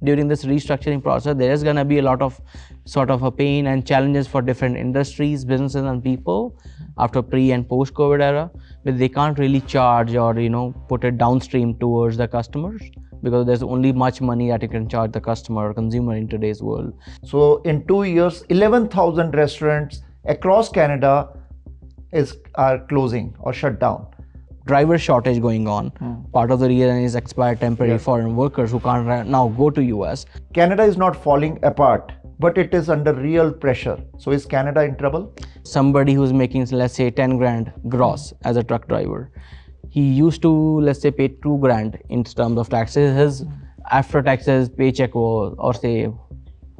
during this restructuring process, there is going to be a lot of sort of a pain and challenges for different industries, businesses and people after pre and post COVID era, but they can't really charge or put it downstream towards the customers, because there's only much money that you can charge the customer or consumer in today's world. So in 2 years, 11,000 restaurants across Canada are closing or shut down. Driver shortage going on. Part of the reason is expired temporary foreign workers who can't now go to US. Canada is not falling apart, but it is under real pressure. So is Canada in trouble? Somebody who's making, let's say, 10 grand gross as a truck driver, he used to, let's say, pay 2 grand in terms of taxes. His after taxes paycheck was, or say,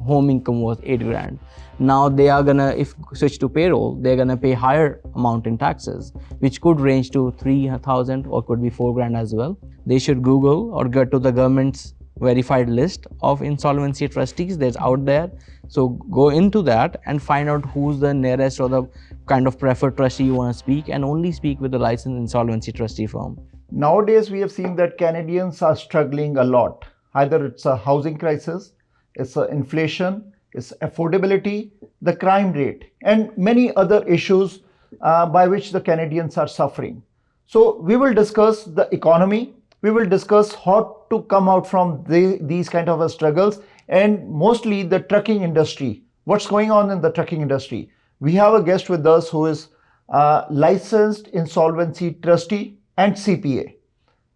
home income was 8 grand. Now they are gonna, if switch to payroll, they're gonna pay higher amount in taxes, which could range to 3,000 or could be 4 grand as well. They should Google or get to the government's verified list of insolvency trustees that's out there. So go into that and find out who's the nearest or the kind of preferred trustee you want to speak, and only speak with the licensed insolvency trustee firm. Nowadays, we have seen that Canadians are struggling a lot. Either it's a housing crisis, it's inflation, it's affordability, the crime rate, and many other issues by which the Canadians are suffering. So we will discuss the economy, we will discuss how to come out from these kind of struggles, and mostly the trucking industry. What's going on in the trucking industry? We have a guest with us who is licensed insolvency trustee and CPA.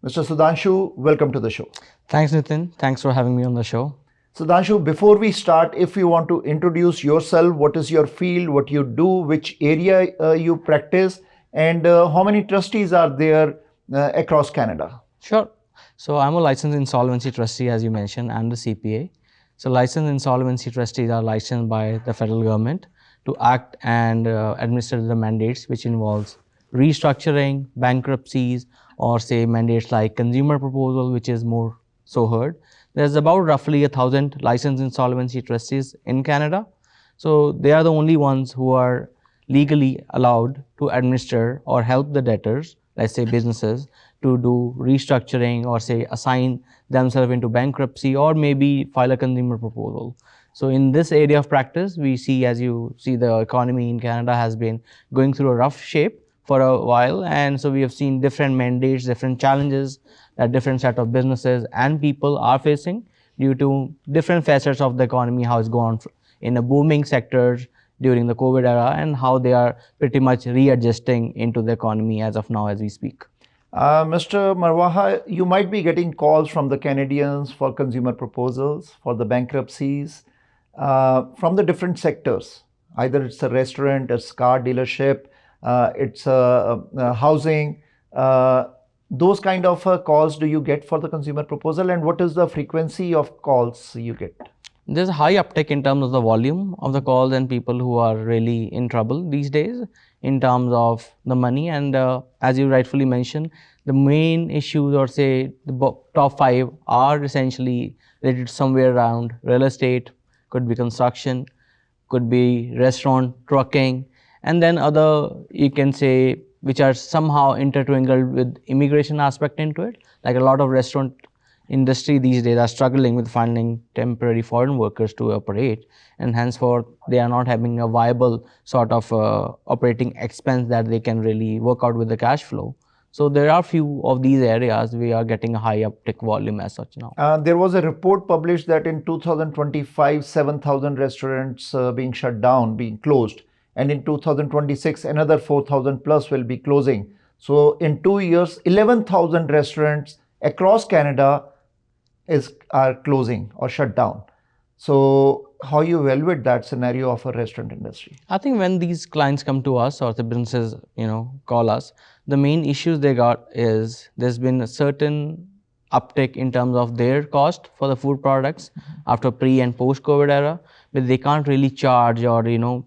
Mr. Sudhanshu, welcome to the show. Thanks, Nitin. Thanks for having me on the show. Sudhanshu, before we start, if you want to introduce yourself, what is your field, what you do, which area you practice, and how many trustees are there across Canada? Sure. So I'm a licensed insolvency trustee, as you mentioned, and the CPA. So licensed insolvency trustees are licensed by the federal government to act and administer the mandates, which involves restructuring, bankruptcies, or say mandates like consumer proposal, which is more so heard. There's about roughly 1,000 licensed insolvency trustees in Canada. So they are the only ones who are legally allowed to administer or help the debtors, let's say businesses, to do restructuring or say assign themselves into bankruptcy or maybe file a consumer proposal. So in this area of practice, we see, as you see, the economy in Canada has been going through a rough shape for a while. And so we have seen different mandates, different challenges that different set of businesses and people are facing due to different facets of the economy, how it's gone in a booming sectors during the COVID era and how they are pretty much readjusting into the economy as of now as we speak. Mr. Marwaha, you might be getting calls from the Canadians for consumer proposals, for the bankruptcies, from the different sectors. Either it's a restaurant, it's car dealership, it's housing. Those kind of calls do you get for the consumer proposal, and what is the frequency of calls you get? There's a high uptick in terms of the volume of the calls and people who are really in trouble these days in terms of the money. And as you rightfully mentioned, the main issues, or say the top 5, are essentially related somewhere around real estate, could be construction, could be restaurant, trucking, and then other, you can say, which are somehow intertwined with immigration aspect into it. Like a lot of restaurant industry these days are struggling with finding temporary foreign workers to operate, and henceforth they are not having a viable sort of operating expense that they can really work out with the cash flow. So there are few of these areas we are getting a high uptick volume as such now. There was a report published that in 2025, 7,000 restaurants being shut down, being closed. And in 2026, another 4,000 plus will be closing. So in 2 years, 11,000 restaurants across Canada are closing or shut down. So how you evaluate that scenario of a restaurant industry? I think when these clients come to us or the businesses, call us, the main issues they got is there's been a certain uptick in terms of their cost for the food products after pre and post COVID era, but they can't really charge or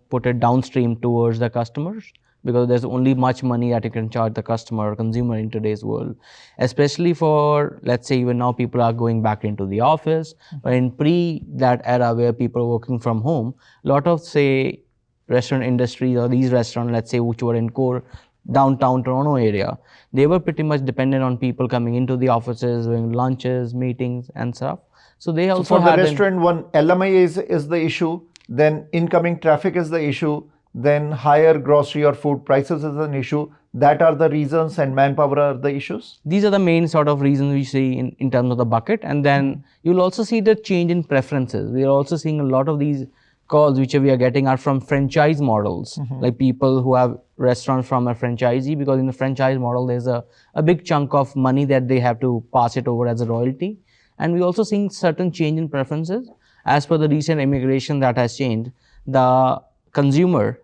put it downstream towards the customers, because there's only much money that you can charge the customer or consumer in today's world. Especially for, let's say, even now people are going back into the office, but in pre that era where people are working from home, a lot of, say, restaurant industries or these restaurants, let's say, which were in core downtown Toronto area, they were pretty much dependent on people coming into the offices, doing lunches, meetings and stuff. So they So also for the had restaurant, one LMI is the issue, then incoming traffic is the issue, then higher grocery or food prices is an issue. That are the reasons, and manpower are the issues. these are the main sort of reasons we see in terms of the bucket. And then you'll also see the change in preferences. We are also seeing a lot of these calls which we are getting are from franchise models, like people who have restaurants from a franchisee, because in the franchise model there's a big chunk of money that they have to pass it over as a royalty. And we're also seeing certain change in preferences as per the recent immigration that has changed. The consumer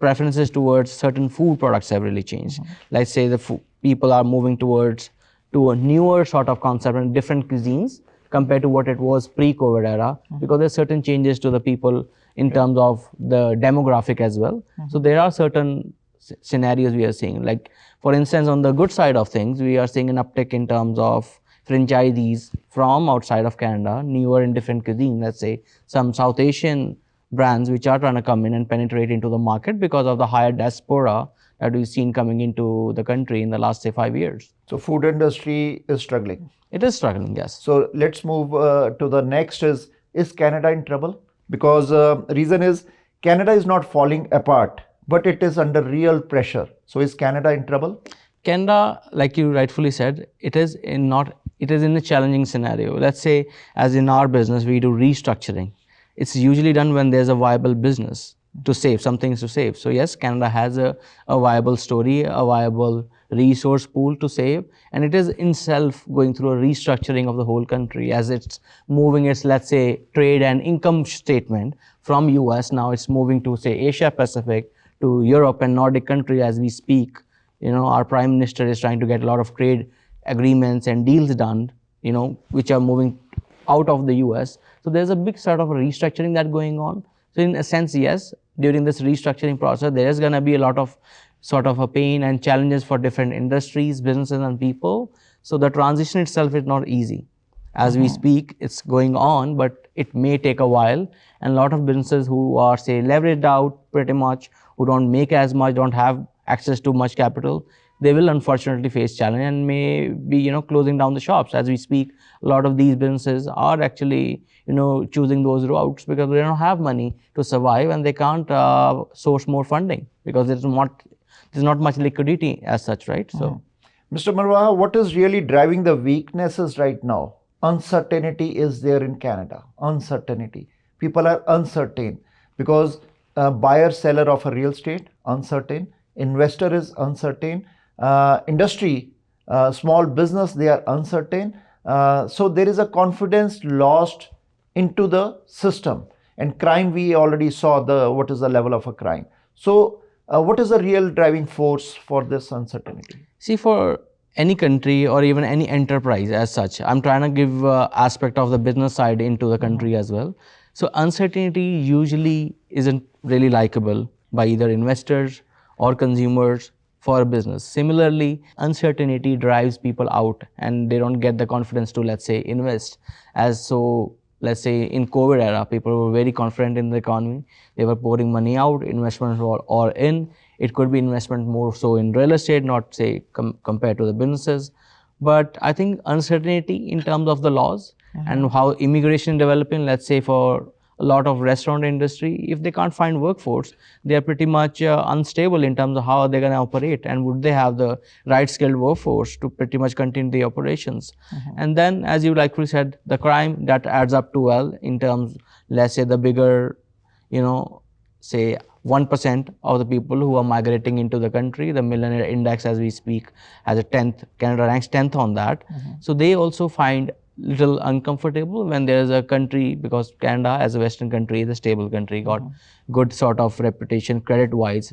preferences towards certain food products have really changed. Let's say the people are moving towards to a newer sort of concept and different cuisines compared to what it was pre-COVID era, because there's certain changes to the people in terms of the demographic as well. So there are certain scenarios we are seeing. Like for instance, on the good side of things, we are seeing an uptick in terms of franchisees from outside of Canada, newer and different cuisine. Let's say some South Asian brands which are trying to come in and penetrate into the market because of the higher diaspora that we've seen coming into the country in the last, say, 5 years. So food industry is struggling. It is struggling, yes. So let's move to the next is Canada in trouble? Because reason is Canada is not falling apart, but it is under real pressure. So is Canada in trouble? Canada, like you rightfully said, it is in a challenging scenario. Let's say, as in our business, we do restructuring. It's usually done when there's a viable business to save, some things to save. So yes, Canada has a viable story, a viable resource pool to save, and it is in self going through a restructuring of the whole country as it's moving its, let's say, trade and income statement from US. Now it's moving to, say, Asia Pacific, to Europe and Nordic country as we speak. Our Prime Minister is trying to get a lot of trade agreements and deals done, which are moving out of the US. So there's a big sort of a restructuring that going on. So in a sense, yes, during this restructuring process, there is going to be a lot of sort of a pain and challenges for different industries, businesses and people. So the transition itself is not easy. As we speak, it's going on, but it may take a while. And a lot of businesses who are, say, leveraged out pretty much, who don't make as much, don't have access to much capital, they will unfortunately face challenge and may be, closing down the shops. As we speak, a lot of these businesses are actually, choosing those routes because they don't have money to survive and they can't source more funding because there's not much liquidity as such, right? So, Mr. Marwaha, what is really driving the weaknesses right now? Uncertainty is there in Canada. Uncertainty. People are uncertain because buyer, seller of a real estate, uncertain. Investor is uncertain. Industry, small business, they are uncertain. So there is a confidence lost into the system. And crime, we already saw what is the level of a crime. So what is the real driving force for this uncertainty? See, for any country or even any enterprise as such, I'm trying to give aspect of the business side into the country as well. So uncertainty usually isn't really likable by either investors or consumers for a business. Similarly, uncertainty drives people out and they don't get the confidence to, let's say, invest. Let's say in COVID era, people were very confident in the economy. They were pouring money out, investments or in. It could be investment more so in real estate, not say compared to the businesses. But I think uncertainty in terms of the laws and how immigration developing, let's say for a lot of restaurant industry, if they can't find workforce, they are pretty much unstable in terms of how they're going to operate and would they have the right skilled workforce to pretty much continue the operations. And then, as you rightfully said, the crime that adds up to well in terms, let's say the bigger, say 1% of the people who are migrating into the country, the millionaire index as we speak has a 10th, Canada ranks 10th on that. So they also find little uncomfortable when there is a country, because Canada as a Western country is a stable country, got good sort of reputation credit wise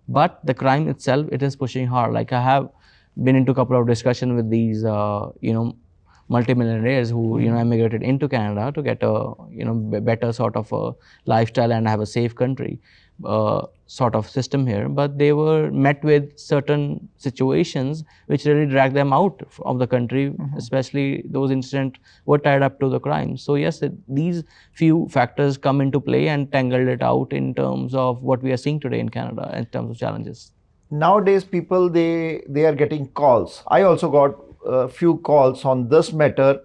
but the crime itself, it is pushing hard. Like I have been into a couple of discussions with these multimillionaires who emigrated into Canada to get a better sort of a lifestyle and have a safe country sort of system here, but they were met with certain situations which really dragged them out of the country, especially those incidents were tied up to the crime. So yes, these few factors come into play and tangled it out in terms of what we are seeing today in Canada in terms of challenges. Nowadays, people, they are getting calls. I also got a few calls on this matter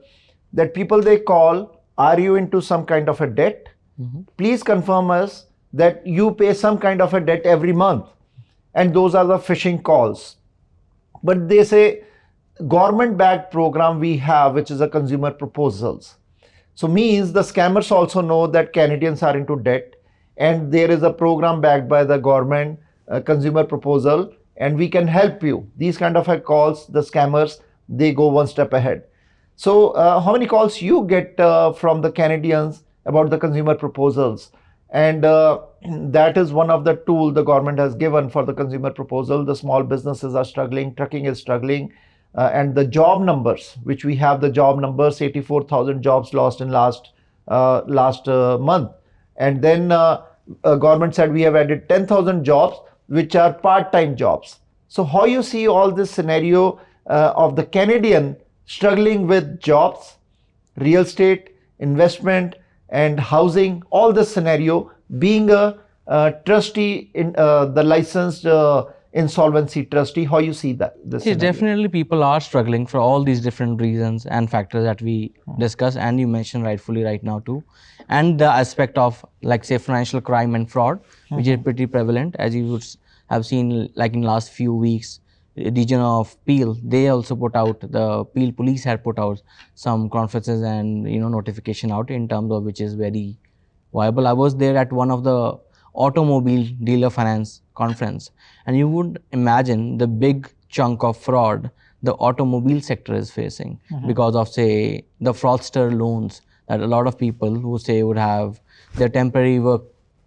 that people they call, are you into some kind of a debt? Please confirm us that you pay some kind of a debt every month. And those are the phishing calls. But they say government backed program we have, which is a consumer proposals. So means the scammers also know that Canadians are into debt, and there is a program backed by the government, consumer proposal, and we can help you. These kind of calls, the scammers, they go one step ahead. So how many calls you get from the Canadians about the consumer proposals? And that is one of the tool the government has given for the consumer proposal. The small businesses are struggling, trucking is struggling, and the job numbers, which we have the job numbers, 84,000 jobs lost in last month. And then government said we have added 10,000 jobs, which are part-time jobs. So how you see all this scenario of the Canadian struggling with jobs, real estate, investment, and housing, all this scenario, being a trustee in the licensed insolvency trustee, how you see that this Yes, scenario? definitely people are struggling for all these different reasons and factors that we discuss, and you mentioned rightfully right now too. And the aspect of, like, say, financial crime and fraud, which is pretty prevalent, as you would have seen, like in last few weeks, region of Peel, they also put out, the Peel police had put out some conferences and notification out in terms of, which is very viable. I was there at one of the automobile dealer finance conference, and you would imagine the big chunk of fraud the automobile sector is facing because of, say, the fraudster loans that a lot of people who say would have their temporary work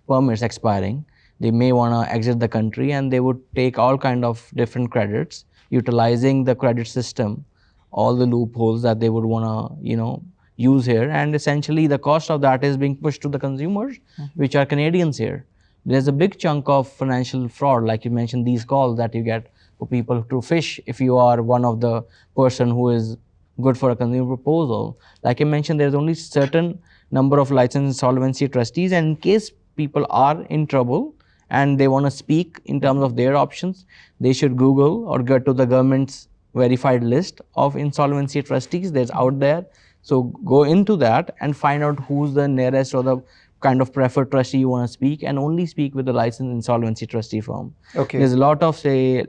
permits expiring, they may want to exit the country, and they would take all kind of different credits, utilizing the credit system, all the loopholes that they would want to use here, and essentially the cost of that is being pushed to the consumers, which are Canadians here. There's a big chunk of financial fraud, like you mentioned, these calls that you get for people to fish if you are one of the person who is good for a consumer proposal. Like I mentioned, there's only certain number of licensed insolvency trustees, and in case people are in trouble and they want to speak in terms of their options, they should Google or get to the government's verified list of insolvency trustees that's out there. So go into that and find out who's the nearest or the kind of preferred trustee you want to speak, and only speak with the licensed insolvency trustee firm. Okay. There's a lot of, say,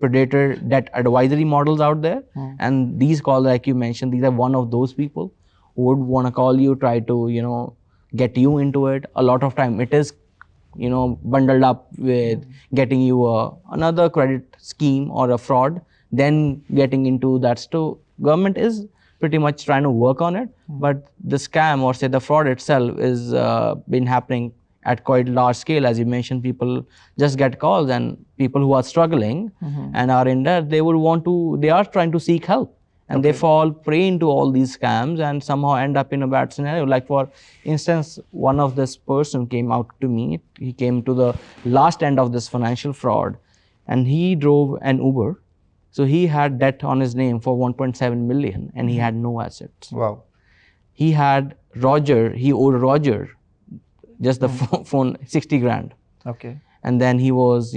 predator debt advisory models out there, and these calls, like you mentioned, these are one of those people who would want to call you, try to get you into it. A lot of time it is bundled up with getting you another credit scheme or a fraud, then getting into that. So government is pretty much trying to work on it, but the scam, or say the fraud itself, is been happening at quite large scale. As you mentioned, people just get calls, and people who are struggling and are in debt, they are trying to seek help, and they fall prey into all these scams and somehow end up in a bad scenario. Like, for instance, one of this person came out to me, he came to the last end of this financial fraud, and he drove an Uber. So he had debt on his name for 1.7 million, and he had no assets. Wow. He owed Roger just the phone 60 grand. Okay. And then he was,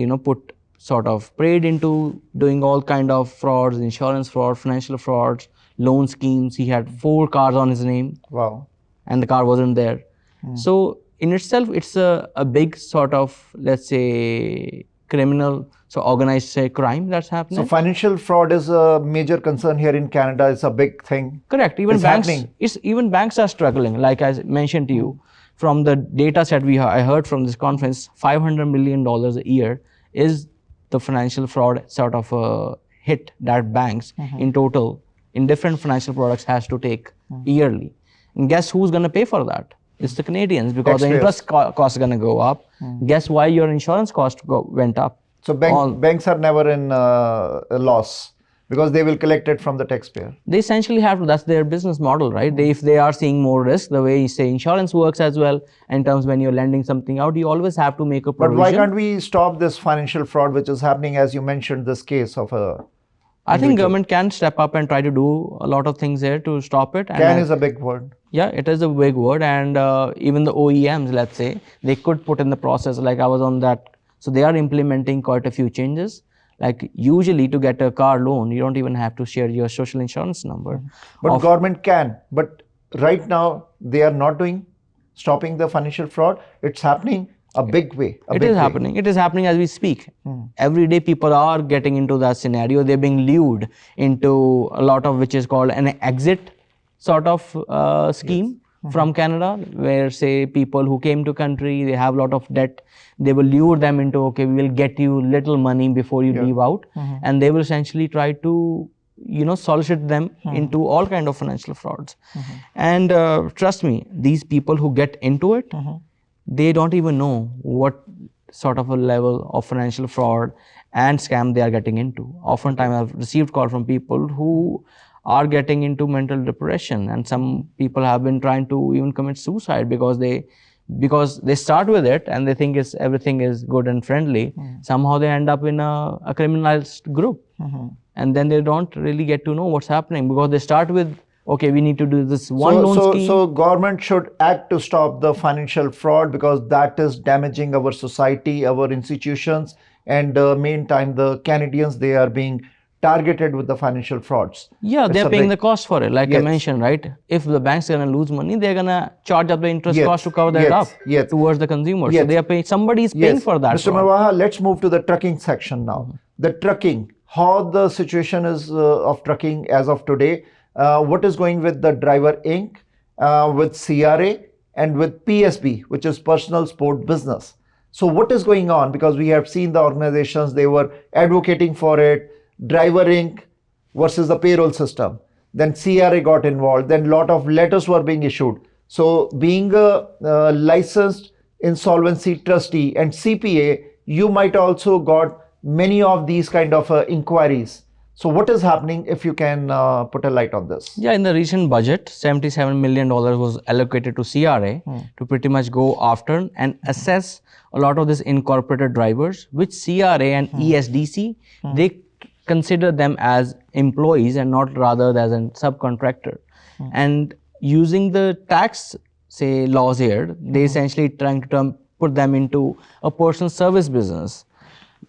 preyed into doing all kind of frauds, insurance fraud, financial frauds, loan schemes. He had 4 cars on his name. Wow. And the car wasn't there. So in itself, it's a big sort of, let's say, criminal, so organized, say, crime that's happening. So financial fraud is a major concern here in Canada. It's a big thing. Correct. Even banks are struggling. Like I mentioned to you, from the data set I heard from this conference, $500 million a year is the financial fraud sort of a hit that banks in total in different financial products has to take yearly. And guess who's going to pay for that? It's the Canadians, because the interest cost is going to go up. Guess why your insurance cost went up? So banks are never in a loss, because they will collect it from the taxpayer. They essentially have to. That's their business model, right? If they are seeing more risk, the way, say, insurance works as well, in terms when you're lending something out, you always have to make a provision. But why can't we stop this financial fraud which is happening, as you mentioned, this case of a... I think government can step up and try to do a lot of things here to stop it. Can is a big word. Yeah, it is a big word, and even the OEMs, let's say, they could put in the process, like I was on that. So they are implementing quite a few changes. Like usually to get a car loan, you don't even have to share your social insurance number. But government can. But right now they are not stopping the financial fraud. It's happening a big way. It is happening. It is happening as we speak. Every day people are getting into that scenario. They're being lured into a lot of which is called an exit sort of scheme from Canada, where say people who came to country, they have a lot of debt. They will lure them into, okay, we will get you little money before you leave out. And they will essentially try to, solicit them into all kind of financial frauds. And trust me, these people who get into it, they don't even know what sort of a level of financial fraud and scam they are getting into. Oftentimes I've received call from people who are getting into mental depression, and some people have been trying to even commit suicide because they start with it and they think everything is good and friendly. Somehow they end up in a criminalized group, and then they don't really get to know what's happening because they start with, okay, we need to do this one loan scheme. So government should act to stop the financial fraud, because that is damaging our society, our institutions, and meantime the Canadians, they are being targeted with the financial frauds. Yeah, they're paying the cost for it. Like I mentioned, right? If the bank's going to lose money, they're going to charge up the interest cost to cover that up towards the consumer. So they are paying, somebody's paying for that. Mr. Marwaha, let's move to the trucking section now. The trucking, how the situation is of trucking as of today. What is going with the Driver Inc., with CRA, and with PSB, which is Personal Sport Business. So what is going on? Because we have seen the organizations, they were advocating for it. Driver Inc. versus the payroll system. Then CRA got involved. Then lot of letters were being issued. So being a licensed insolvency trustee and CPA, you might also got many of these kind of inquiries. So what is happening, if you can put a light on this? Yeah, in the recent budget, $77 million was allocated to CRA to pretty much go after and assess a lot of these incorporated drivers, which CRA and ESDC, they consider them as employees and not rather as a subcontractor. And using the tax, say, laws here, they essentially trying to put them into a personal service business,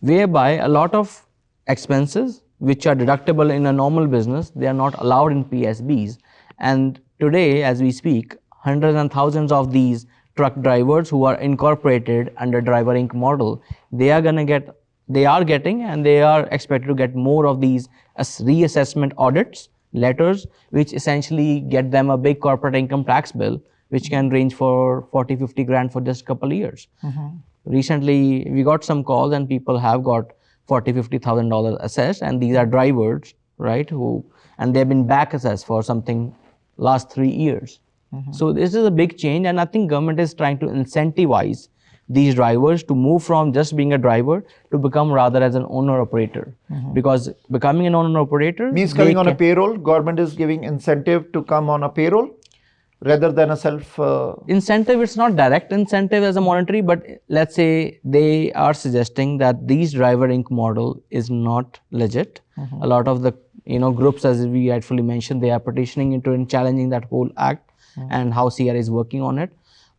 whereby a lot of expenses which are deductible in a normal business, they are not allowed in PSBs. And today, as we speak, hundreds and thousands of these truck drivers who are incorporated under Driver Inc. model, they are getting and they are expected to get more of these reassessment audits, letters, which essentially get them a big corporate income tax bill, which can range for 40, 50 grand for just a couple of years. Recently, we got some calls and people have got $40,000, $50,000 assessed, and these are drivers, right, and they've been back assessed for something last 3 years. So this is a big change, and I think government is trying to incentivize these drivers to move from just being a driver to become rather as an owner-operator. Because becoming an owner-operator means coming on a payroll. Government is giving incentive to come on a payroll rather than a self... Incentive, it's not direct incentive as a monetary, but let's say they are suggesting that these Driver Inc. model is not legit. A lot of the groups, as we rightfully mentioned, they are petitioning into and challenging that whole act and how CRA is working on it.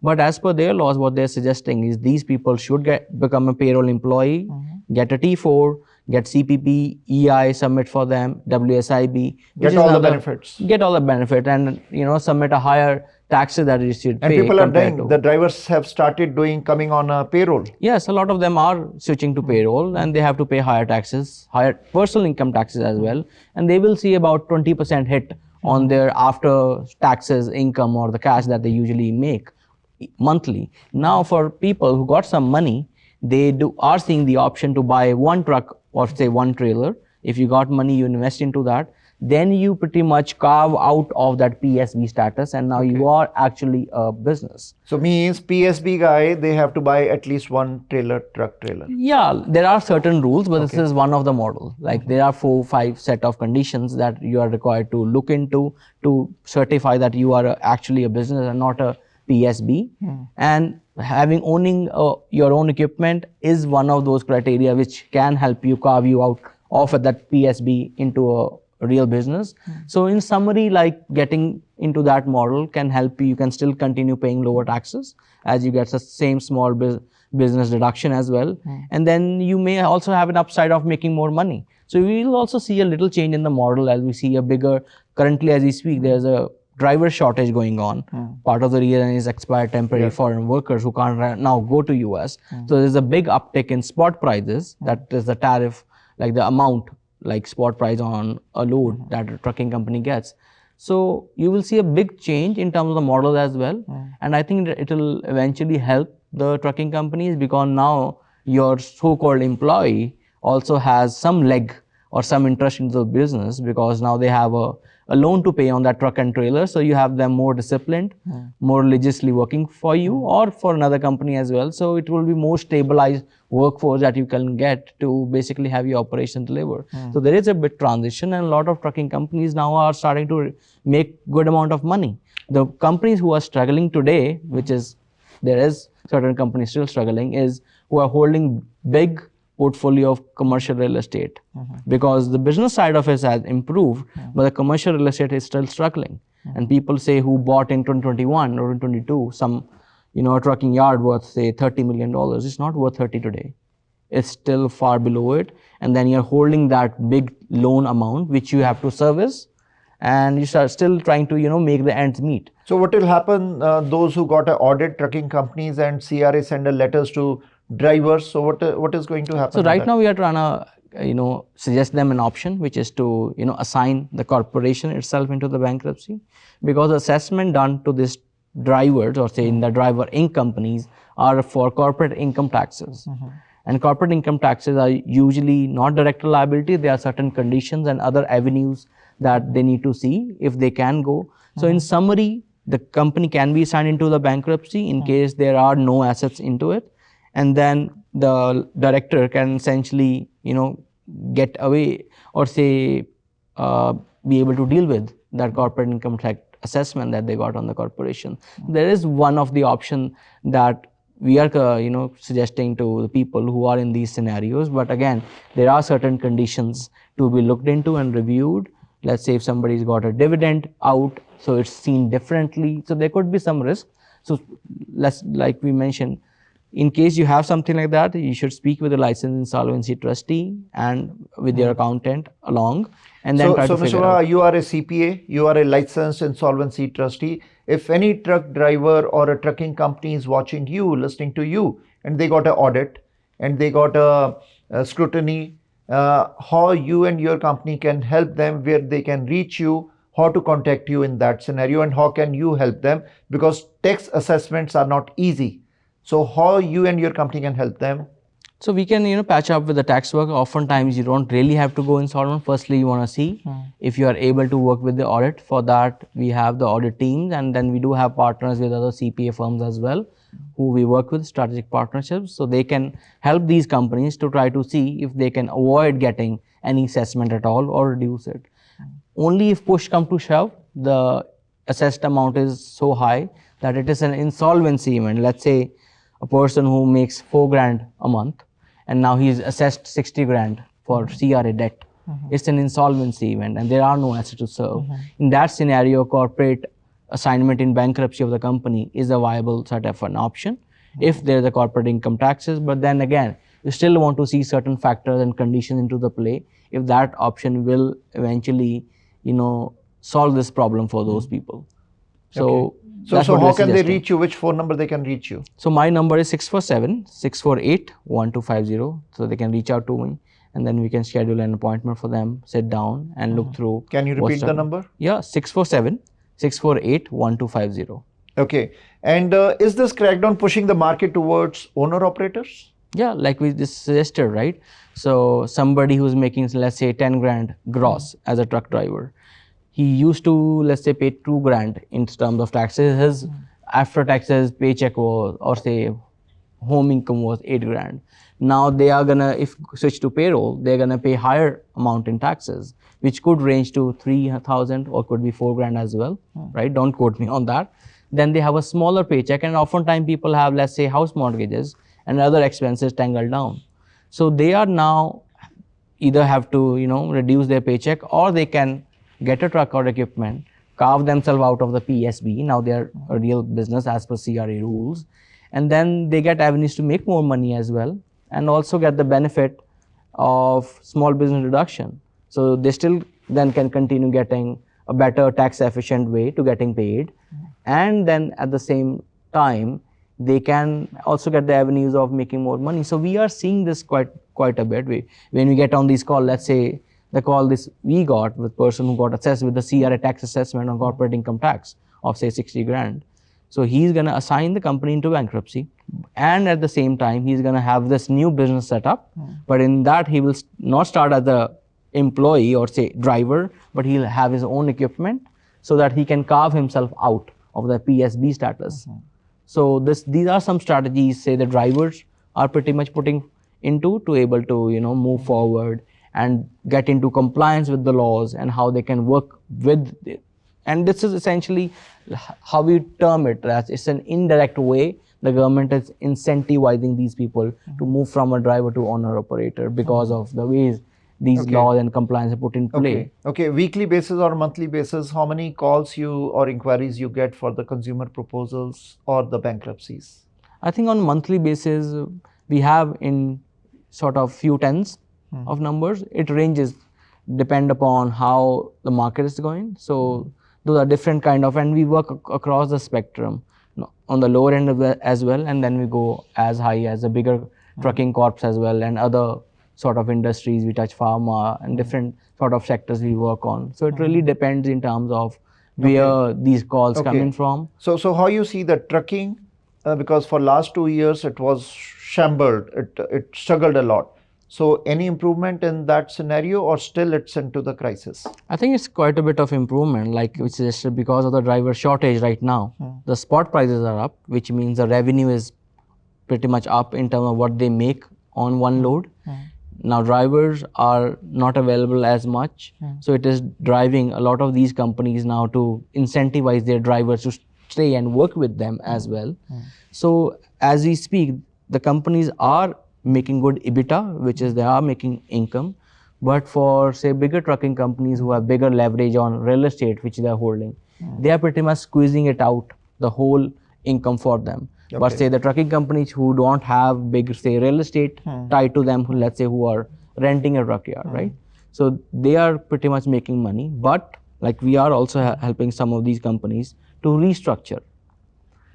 But as per their laws, what they're suggesting is these people should become a payroll employee, get a T4, get CPP, EI, submit for them, WSIB. Get all the benefits. Get all the benefit and, submit a higher taxes that you should pay. And people are doing, the drivers have started coming on a payroll. Yes, a lot of them are switching to payroll and they have to pay higher taxes, higher personal income taxes as well. And they will see about 20% hit on their after taxes income or the cash that they usually make monthly. Now for people who got some money, they are seeing the option to buy one truck or say one trailer. If you got money, you invest into that, then you pretty much carve out of that PSB status and now you are actually a business. So means PSB guy, they have to buy at least one truck trailer. Yeah, there are certain rules, but this is one of the model. Like there are 4-5 set of conditions that you are required to look into to certify that you are actually a business and not a PSB. And owning your own equipment is one of those criteria which can help you carve you out of that PSB into a real business. So in summary, like getting into that model can help you. You can still continue paying lower taxes as you get the same small business deduction as well. And then you may also have an upside of making more money. So we will also see a little change in the model as we see a bigger, currently as we speak, there's a driver shortage going on. Part of the reason is expired temporary foreign workers who can't now go to US. So there's a big uptick in spot prices. That is the tariff, like the amount, like spot price on a load that a trucking company gets. So you will see a big change in terms of the model as well. And I think that it will eventually help the trucking companies, because now your so-called employee also has some leg or some interest into the business, because now they have a loan to pay on that truck and trailer. So you have them more disciplined, more religiously working for you or for another company as well. So it will be more stabilized workforce that you can get to basically have your operation deliver. So there is a bit transition, and a lot of trucking companies now are starting to make good amount of money. The companies who are struggling today, which is, there is certain companies still struggling, is who are holding big portfolio of commercial real estate, because the business side of it has improved, but the commercial real estate is still struggling. And people say who bought in 2021 or in 2022 some, a trucking yard worth say $30 million, it's not worth 30 today. It's still far below it. And then you're holding that big loan amount which you have to service, and you start still trying to make the ends meet. So what will happen, those who got an audit, trucking companies and CRA send a letters to drivers, so what is going to happen? So right now we are trying to suggest them an option, which is to assign the corporation itself into the bankruptcy, because assessment done to this drivers, or say in the driver Inc. companies, are for corporate income taxes. And corporate income taxes are usually not direct liability. There are certain conditions and other avenues that they need to see if they can go. So in summary, the company can be assigned into the bankruptcy in case there are no assets into it. And then the director can essentially, get away, or say, be able to deal with that corporate income tax assessment that they got on the corporation. There is one of the option that we are, suggesting to the people who are in these scenarios. But again, there are certain conditions to be looked into and reviewed. Let's say if somebody's got a dividend out, so it's seen differently. So there could be some risk. So like we mentioned, in case you have something like that, you should speak with a licensed insolvency trustee and with your accountant along, and then try to figure Mr. out. You are a CPA, you are a licensed insolvency trustee. If any truck driver or a trucking company is watching you, listening to you, and they got an audit and they got a scrutiny, how you and your company can help them, where they can reach you, how to contact you in that scenario, and how can you help them, because tax assessments are not easy. So how you and your company can help them? So we can, patch up with the tax work. Oftentimes you don't really have to go insolvent. Firstly, you want to see if you are able to work with the audit. For that, we have the audit teams, and then we do have partners with other CPA firms as well, who we work with, strategic partnerships. So they can help these companies to try to see if they can avoid getting any assessment at all or reduce it. Only if push come to shove, the assessed amount is so high that it is an insolvency event. Let's say a person who makes 4 grand a month, and now he's assessed 60 grand for CRA debt. It's an insolvency event and there are no assets to serve. In that scenario, corporate assignment in bankruptcy of the company is a viable sort of an option if there's a corporate income taxes. But then again, you still want to see certain factors and conditions into the play if that option will eventually, solve this problem for those people. So, So how can they reach you? Which phone number they can reach you? So my number is 647-648-1250. So they can reach out to me, and then we can schedule an appointment for them, sit down and look through. Can you repeat the number? Yeah, 647-648-1250. Okay. And is this crackdown pushing the market towards owner-operators? Yeah, like we just suggested, right? So somebody who's making, let's say, 10 grand gross as a truck driver, he used to, let's say, pay 2 grand in terms of taxes. His after taxes paycheck was, or say, home income was 8 grand. Now they are gonna, if switch to payroll, they're gonna pay higher amount in taxes, which could range to 3,000 or could be 4 grand as well, right? Don't quote me on that. Then they have a smaller paycheck, and oftentimes people have, let's say, house mortgages and other expenses tangled down. So they are now, either have to, reduce their paycheck, or they can get a truck or equipment, carve themselves out of the PSB. Now they are a real business as per CRA rules. And then they get avenues to make more money as well, and also get the benefit of small business deduction. So they still then can continue getting a better tax efficient way to getting paid. And then at the same time, they can also get the avenues of making more money. So we are seeing this quite a bit. When we get on these calls, let's say the call we got with person who got assessed with the CRA tax assessment on corporate income tax of say 60 grand. So he's going to assign the company into bankruptcy, and at the same time he's going to have this new business set up. But in that he will not start as a employee or say driver, but he'll have his own equipment so that he can carve himself out of the PSB status. So these are some strategies, say the drivers are pretty much putting into to able to move forward and get into compliance with the laws and how they can work with it. And this is essentially how we term it, as it's an indirect way the government is incentivizing these people to move from a driver to owner operator because of the ways these laws and compliance are put in play. Okay, weekly basis or monthly basis, how many calls or inquiries you get for the consumer proposals or the bankruptcies? I think on monthly basis, we have in sort of few tens of numbers. It ranges, depend upon how the market is going. So those are different kind of, and we work across the spectrum on the lower end as well, and then we go as high as the bigger trucking corps as well, and other sort of industries. We touch pharma and different sort of sectors we work on. So it really depends in terms of where these calls come in from. So how you see the trucking, because for last 2 years it was shambled, it struggled a lot. So any improvement in that scenario, or still it's into the crisis? I think it's quite a bit of improvement, which is because of the driver shortage right now. The spot prices are up, which means the revenue is pretty much up in terms of what they make on one load. Now drivers are not available as much, so it is driving a lot of these companies now to incentivize their drivers to stay and work with them as well. So as we speak, the companies are making good EBITDA, which is they are making income. But for say bigger trucking companies who have bigger leverage on real estate which they are holding, they are pretty much squeezing it out, the whole income for them. But say the trucking companies who don't have big say real estate tied to them, let's say who are renting a truck yard, right? So they are pretty much making money. But like we are also helping some of these companies to restructure.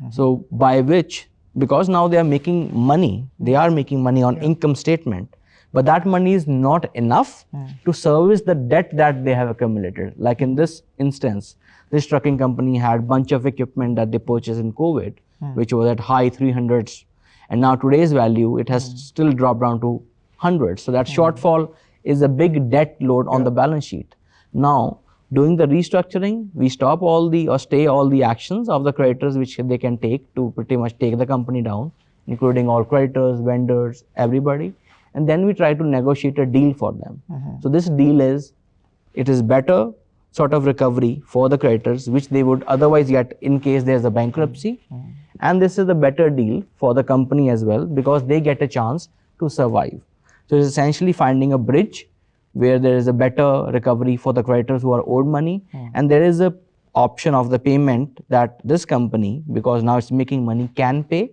So by which, because now they are making money on income statement, but that money is not enough to service the debt that they have accumulated. Like in this instance, this trucking company had bunch of equipment that they purchased in COVID, which was at high 300s, and now today's value, it has still dropped down to 100s. So that shortfall is a big debt load on the balance sheet. Now, doing the restructuring, we stop stay all the actions of the creditors which they can take to pretty much take the company down, including all creditors, vendors, everybody. And then we try to negotiate a deal for them. So this deal it is better sort of recovery for the creditors, which they would otherwise get in case there's a bankruptcy. And this is the better deal for the company as well, because they get a chance to survive. So it's essentially finding a bridge where there is a better recovery for the creditors who are owed money, and there is a option of the payment that this company, because now it's making money, can pay,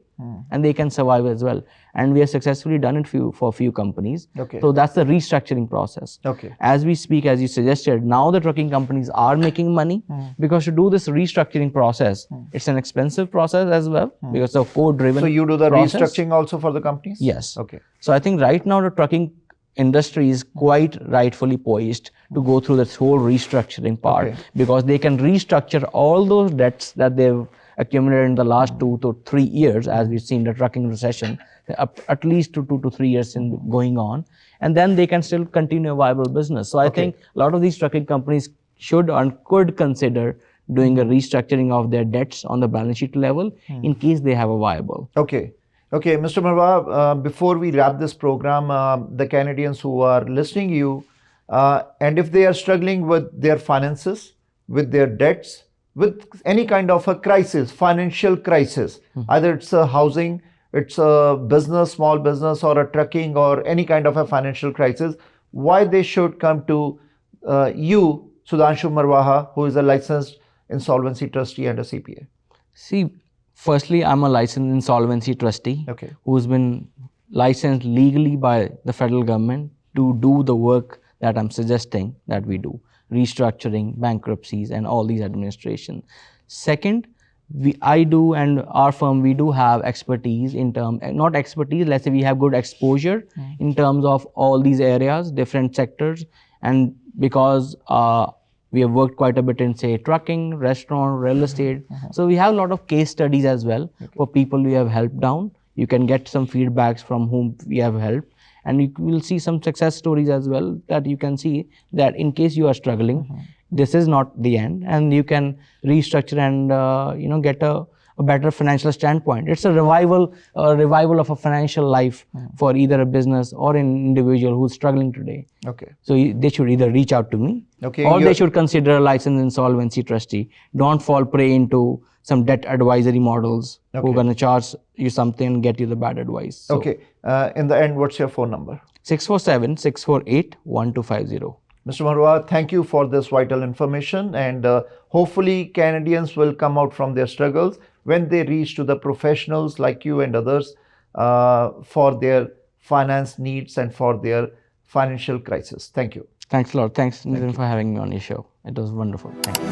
and they can survive as well. And we have successfully done it for a few companies. So that's the restructuring process. As we speak, as you suggested, now the trucking companies are making money, because to do this restructuring process, it's an expensive process as well, because of code-driven. So you do the restructuring also for the companies? Yes. So I think right now the trucking industry is quite rightfully poised to go through this whole restructuring part, because they can restructure all those debts that they've accumulated in the last 2 to 3 years, as we've seen the trucking recession, at least 2 to 3 years going on, and then they can still continue a viable business. So I think a lot of these trucking companies should and could consider doing a restructuring of their debts on the balance sheet level in case they have a viable. Okay, Mr. Marwa, before we wrap this program, the Canadians who are listening to you, and if they are struggling with their finances, with their debts, with any kind of a crisis, financial crisis, either it's a housing, it's a business, small business, or a trucking, or any kind of a financial crisis, why they should come to you, Sudhanshu Marwaha, who is a licensed insolvency trustee and a CPA? See, firstly, I'm a licensed insolvency trustee Okay. who's been licensed legally by the federal government to do the work that I'm suggesting that we do, restructuring, bankruptcies, and all these administration. Second, I do, and our firm, we do have expertise in terms, not expertise, let's say we have good exposure in terms of all these areas, different sectors, and because we have worked quite a bit in, say, trucking, restaurant, real estate. So we have a lot of case studies as well for people we have helped down. You can get some feedbacks from whom we have helped, and you will see some success stories as well, that you can see that in case you are struggling, this is not the end, and you can restructure and get a better financial standpoint. It's a revival of a financial life for either a business or an individual who's struggling today. Okay. So they should either reach out to me, Okay, or they should consider a licensed insolvency trustee. Don't fall prey into some debt advisory models who are going to charge you something and get you the bad advice. So, Okay. In the end, what's your phone number? 647-648-1250. Mr. Marwa, thank you for this vital information, and hopefully Canadians will come out from their struggles when they reach to the professionals like you and others for their finance needs and for their financial crisis. Thank you. Thanks a lot. Thanks, Nitin, for having me on your show. It was wonderful. Thank you.